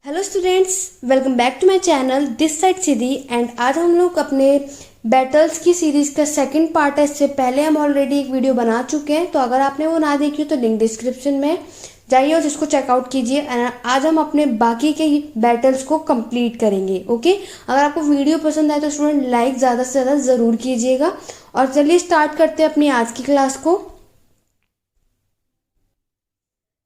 Hello students, welcome back to my channel this side Siddhi. And आज हम लोग अपने बैटल्स की सीरीज का सेकंड पार्ट है। इससे पहले हम ऑलरेडी एक वीडियो बना चुके हैं, तो अगर आपने वो ना देखी हो तो लिंक डिस्क्रिप्शन में जाइए और इसको चेकआउट कीजिए। एंड आज हम अपने बाकी के बैटल्स को कंप्लीट करेंगे। ओके, अगर आपको वीडियो पसंद आए तो स्टूडेंट लाइक ज़्यादा से ज़्यादा ज़रूर कीजिएगा। और चलिए स्टार्ट करते हैं अपनी आज की क्लास को।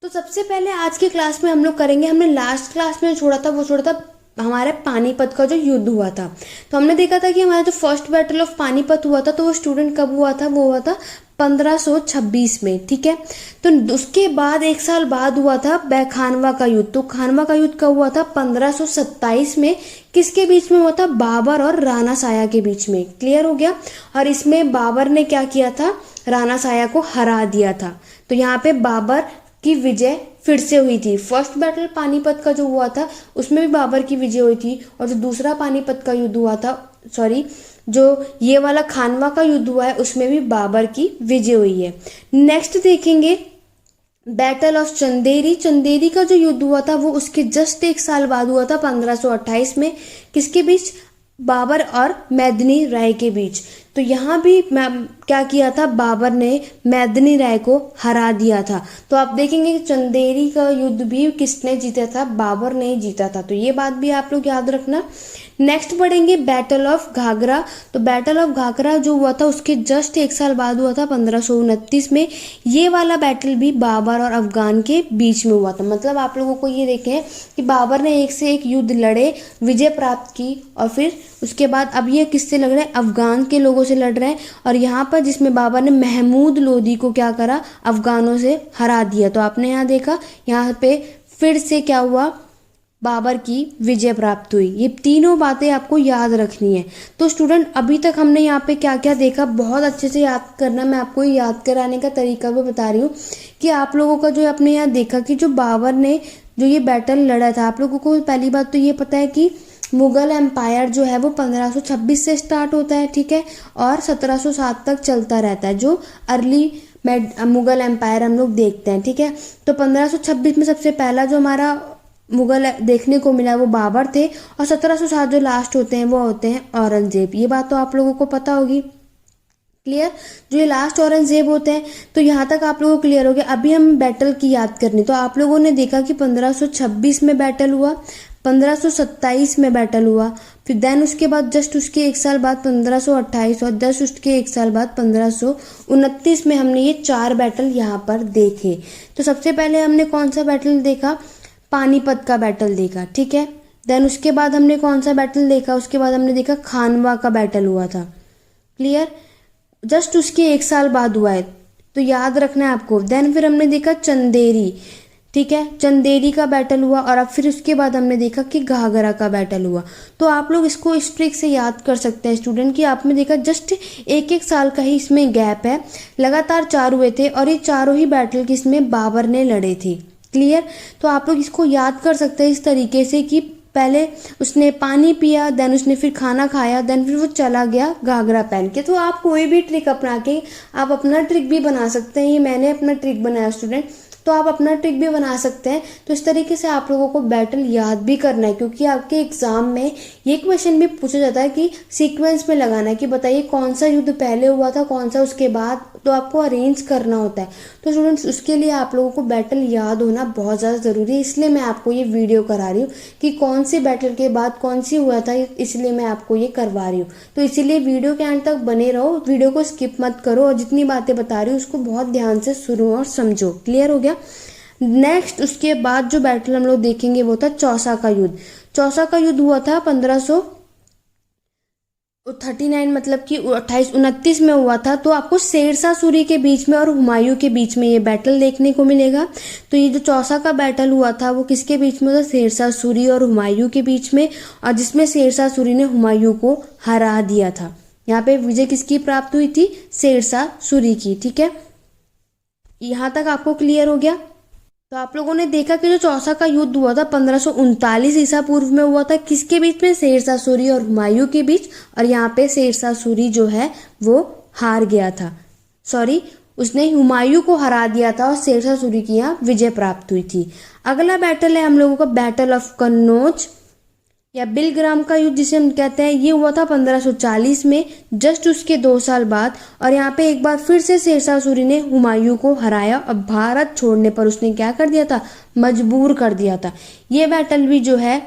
तो सबसे पहले आज की क्लास में हम लोग करेंगे, हमने लास्ट क्लास में छोड़ा था, वो छोड़ा था हमारे पानीपत का जो युद्ध हुआ था। तो हमने देखा था कि हमारा जो फर्स्ट बैटल ऑफ पानीपत हुआ था, तो वो स्टूडेंट कब हुआ था? वो हुआ था 1526 में। ठीक है, तो उसके बाद एक साल बाद हुआ था खानवा का युद्ध। तो खानवा का युद्ध कब हुआ था? 1527 में। किसके बीच में हुआ था? बाबर और राणा साया के बीच में। क्लियर हो गया। और इसमें बाबर ने क्या किया था? राणा साया को हरा दिया था। तो यहाँ पे बाबर की विजय फिर से हुई थी। फर्स्ट बैटल पानीपत का जो हुआ था उसमें भी बाबर की विजय हुई थी, और जो दूसरा पानीपत का युद्ध हुआ था, सॉरी, जो ये वाला खानवा का युद्ध हुआ है, उसमें भी बाबर की विजय हुई है। नेक्स्ट देखेंगे बैटल ऑफ चंदेरी। चंदेरी का जो युद्ध हुआ था वो उसके जस्ट एक साल बाद हुआ था, 1528 में। किसके बीच? बाबर और मेदिनी राय के बीच। तो यहाँ भी क्या किया था? बाबर ने मेदिनी राय को हरा दिया था। तो आप देखेंगे कि चंदेरी का युद्ध भी किसने जीता था? बाबर ने ही जीता था। तो ये बात भी आप लोग याद रखना। नेक्स्ट पढ़ेंगे बैटल ऑफ घाघरा। तो बैटल ऑफ घाघरा जो हुआ था उसके जस्ट एक साल बाद हुआ था, 1529 में। ये वाला बैटल भी बाबर और अफगान के बीच में हुआ था। मतलब आप लोगों को ये देखें कि बाबर ने एक से एक युद्ध लड़े, विजय प्राप्त की, और फिर उसके बाद अब ये किससे लड़ रहे हैं? अफगान के लोगों से लड़ रहे हैं। और यहाँ पर जिसमें बाबर ने महमूद लोदी को क्या करा? अफगानों से हरा दिया। तो आपने यहाँ देखा, यहाँ पे फिर से क्या हुआ? बाबर की विजय प्राप्त हुई। ये तीनों बातें आपको याद रखनी है। तो स्टूडेंट, अभी तक हमने यहाँ पे क्या क्या देखा, बहुत अच्छे से याद करना। मैं आपको याद कराने का तरीका भी बता रही हूँ कि आप लोगों का जो आपने यहाँ देखा कि जो बाबर ने जो ये बैटल लड़ा था, आप लोगों को पहली बात तो ये पता है कि मुगल एम्पायर जो है वो 1526 से स्टार्ट होता है। ठीक है, और 1707 तक चलता रहता है, जो अर्ली मुगल एम्पायर हम लोग देखते हैं। ठीक है, तो 1526 में सबसे पहला जो हमारा मुगल देखने को मिला वो बाबर थे, और 1707 जो लास्ट होते हैं वो होते हैं औरंगजेब। ये बात तो आप लोगों को पता होगी। क्लियर? जो ये लास्ट औरंगजेब होते हैं, तो यहाँ तक आप लोगों को क्लियर हो गया। अभी हम बैटल की याद करनी। तो आप लोगों ने देखा कि 1526 में बैटल हुआ, 1527 में बैटल हुआ, फिर देन उसके बाद जस्ट उसके एक साल बाद 1528, और जस्ट उसके एक साल बाद 1529 में हमने ये 4 बैटल यहाँ पर देखे। तो सबसे पहले हमने कौन सा बैटल देखा? पानीपत का बैटल देखा। ठीक है, देन उसके बाद हमने कौन सा बैटल देखा? उसके बाद हमने देखा खानवा का बैटल हुआ था। क्लियर? जस्ट उसके एक साल बाद हुआ है, तो याद रखना है आपको। देन फिर हमने देखा चंदेरी। ठीक है, चंदेरी का बैटल हुआ, और अब फिर उसके बाद हमने देखा कि घाघरा का बैटल हुआ। तो आप लोग इसको इस ट्रिक से याद कर सकते हैं स्टूडेंट कि आपने देखा जस्ट एक एक साल का ही इसमें गैप है। लगातार 4 हुए थे, और ये चारों ही बैटल किसमें? बाबर ने लड़े थे। क्लियर? तो आप लोग इसको याद कर सकते हैं इस तरीके से कि पहले उसने पानी पिया, देन उसने फिर खाना खाया, देन फिर वो चला गया घाघरा पहन के। तो आप कोई भी ट्रिक अपना के आप अपना ट्रिक भी बना सकते हैं। ये मैंने अपना ट्रिक बनाया स्टूडेंट, तो आप अपना ट्रिक भी बना सकते हैं। तो इस तरीके से आप लोगों को बैटल याद भी करना है, क्योंकि आपके एग्जाम में ये क्वेश्चन भी पूछा जाता है कि सीक्वेंस में लगाना है कि बताइए कौन सा युद्ध पहले हुआ था, कौन सा उसके बाद। तो आपको अरेंज करना होता है। तो स्टूडेंट्स, उसके लिए आप लोगों को बैटल याद होना बहुत ज़्यादा ज़रूरी है। इसलिए मैं आपको ये वीडियो करा रही हूँ कि कौन सी बैटल के बाद कौन सी हुआ था, इसलिए मैं आपको ये करवा रही हूँ। तो इसीलिए वीडियो के अंत तक बने रहो, वीडियो को स्किप मत करो, और जितनी बातें बता रही हूँ उसको बहुत ध्यान से सुनो और समझो। क्लियर हो गया? नेक्स्ट उसके बाद जो बैटल हम लोग देखेंगे वो था चौसा का युद्ध। चौसा का युद्ध हुआ था 1539, मतलब कि 2829 में हुआ था। तो आपको शेरशाह सूरी के बीच में और हुमायूं के बीच में ये बैटल देखने को मिलेगा। तो ये जो चौसा का बैटल हुआ था वो किसके बीच में था? शेरशाह सूरी और हुमायूं के बीच में, और जिसमें शेरशाह सूरी ने हुमायूं को हरा दिया था। यहाँ पे विजय किसकी प्राप्त हुई थी? शेरशाह सूरी की। ठीक है, यहाँ तक आपको क्लियर हो गया? तो आप लोगों ने देखा कि जो चौसा का युद्ध हुआ था 1539 ईसा पूर्व में हुआ था। किसके बीच में? शेरशाह सूरी और हुमायूं के बीच। और यहाँ पे शेरशाह सूरी जो है वो हार गया था, सॉरी, उसने हुमायूं को हरा दिया था, और शेरशाह सूरी की यहाँ विजय प्राप्त हुई थी। अगला बैटल है हम लोगों का बैटल ऑफ कन्नौज या बिलग्राम का युद्ध जिसे हम कहते हैं। ये हुआ था 1540 में, जस्ट उसके 2 साल बाद। और यहाँ पे एक बार फिर से शेरशाह सूरी ने हुमायूं को हराया और भारत छोड़ने पर उसने क्या कर दिया था, मजबूर कर दिया था। ये बैटल भी जो है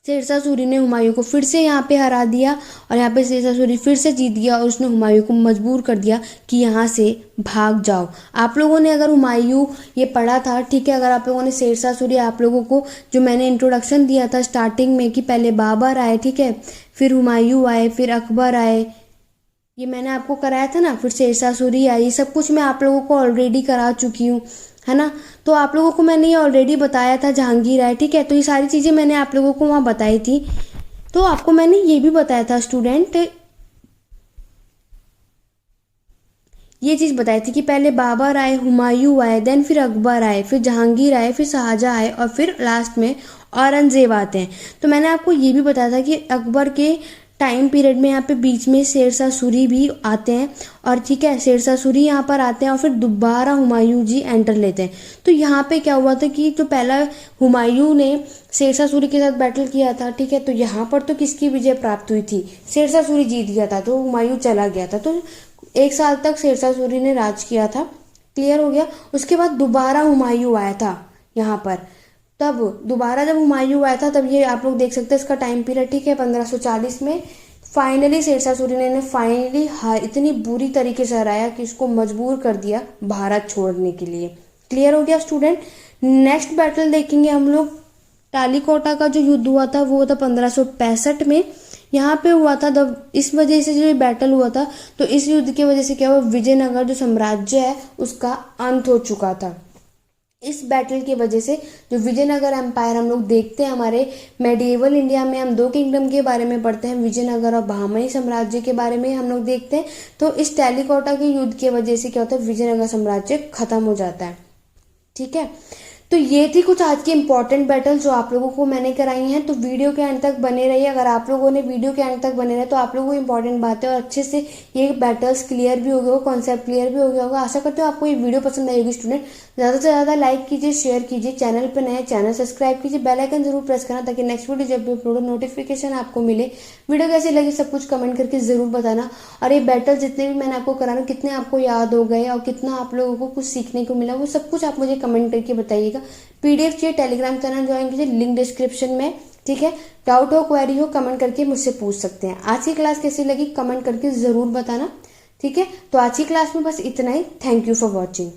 शेरशाह सूरी ने हुमायूं को फिर से यहाँ पे हरा दिया और यहाँ पे शेरशाह सूरी फिर से जीत गया और उसने हुमायूं को मजबूर कर दिया कि यहाँ से भाग जाओ। आप लोगों ने अगर हुमायूं ये पढ़ा था, ठीक है, अगर आप लोगों ने शेरशाह सूरी, आप लोगों को जो मैंने इंट्रोडक्शन दिया था स्टार्टिंग में कि पहले बाबर आए, ठीक है, फिर हुमायूं आए, फिर अकबर आए, ये मैंने आपको कराया था ना, फिर शेरशाह सूरी आई, ये सब कुछ मैं आप लोगों को ऑलरेडी करा चुकी हूँ, है ना। तो आप लोगों को मैंने ये ऑलरेडी बताया था, जहांगीर आए, ठीक है, तो ये सारी चीज़ें मैंने आप लोगों को वहाँ बताई थी। तो आपको मैंने ये भी बताया था स्टूडेंट, ये चीज़ बताई थी कि पहले बाबर आए, हुमायूं आए, देन फिर अकबर आए, फिर जहांगीर आए, फिर शाहजहाँ आए और फिर लास्ट में औरंगजेब आते हैं। तो मैंने आपको ये भी बताया था कि अकबर के टाइम पीरियड में यहाँ पे बीच में शेरशाह सूरी भी आते हैं और ठीक है, शेरशाह सूरी यहाँ पर आते हैं और फिर दोबारा हुमायूं जी एंटर लेते हैं। तो यहाँ पे क्या हुआ था कि जो पहला हुमायूं ने शेरशाह सूरी के साथ बैटल किया था, ठीक है, तो यहाँ पर तो किसकी विजय प्राप्त हुई थी, शेरशाह सूरी जीत गया था, तो हुमायूं चला गया था। तो 1 साल तक शेरशाह सूरी ने राज किया था, क्लियर हो गया। उसके बाद दोबारा हुमायूं आया था यहाँ पर, तब दोबारा जब हुमायूं आया था तब ये आप लोग देख सकते हैं इसका टाइम पीरियड, ठीक है, 1540 में फाइनली शेरशाह सूरी ने फाइनली इतनी बुरी तरीके से हराया कि उसको मजबूर कर दिया भारत छोड़ने के लिए। क्लियर हो गया स्टूडेंट। नेक्स्ट बैटल देखेंगे हम लोग, टालीकोटा का जो युद्ध हुआ था वो था 1565 में, यहाँ पे हुआ था। तब इस वजह से जो बैटल हुआ था, तो इस युद्ध की वजह से क्या हुआ, विजयनगर जो साम्राज्य है उसका अंत हो चुका था। इस बैटल की वजह से जो विजयनगर एम्पायर हम लोग देखते हैं हमारे मेडिएवल इंडिया में, हम 2 किंगडम के बारे में पढ़ते हैं, विजयनगर और बहमनी साम्राज्य के बारे में हम लोग देखते हैं। तो इस टालीकोटा के युद्ध की वजह से क्या होता है, विजयनगर साम्राज्य खत्म हो जाता है, ठीक है। तो ये थी कुछ आज की इंपॉर्टेंट बैटल जो आप लोगों को मैंने कराई हैं। तो वीडियो के अंत तक बने रहिए। अगर आप लोगों ने वीडियो के अंत तक बने रहे तो आप लोगों को इंपॉर्टेंट बातें और अच्छे से ये बैटल्स क्लियर भी हो गए, कॉन्सेप्ट क्लियर भी हो गया होगा। आशा करते हो आपको ये वीडियो पसंद आई होगी स्टूडेंट। ज़्यादा से ज़्यादा लाइक कीजिए, शेयर कीजिए, चैनल पर नए चैनल सब्सक्राइब कीजिए, बेल आइकन जरूर प्रेस करना ताकि नेक्स्ट वीडियो जब भी अपलोड नोटिफिकेशन आपको मिले। वीडियो कैसी लगी सब कुछ कमेंट करके ज़रूर बताना। और ये बैटल जितने भी मैंने आपको कराना, कितने आपको याद हो गए और कितना आप लोगों को कुछ सीखने को मिला, वो सब कुछ आप मुझे कमेंट करके बताइएगा। PDF चाहिए टेलीग्राम चैनल ज्वाइन कीजिए, लिंक डिस्क्रिप्शन में, ठीक है। डाउट हो, क्वेरी हो, कमेंट करके मुझसे पूछ सकते हैं। आज की क्लास कैसी लगी कमेंट करके ज़रूर बताना, ठीक है। तो आज की क्लास में बस इतना ही। Thank you for watching.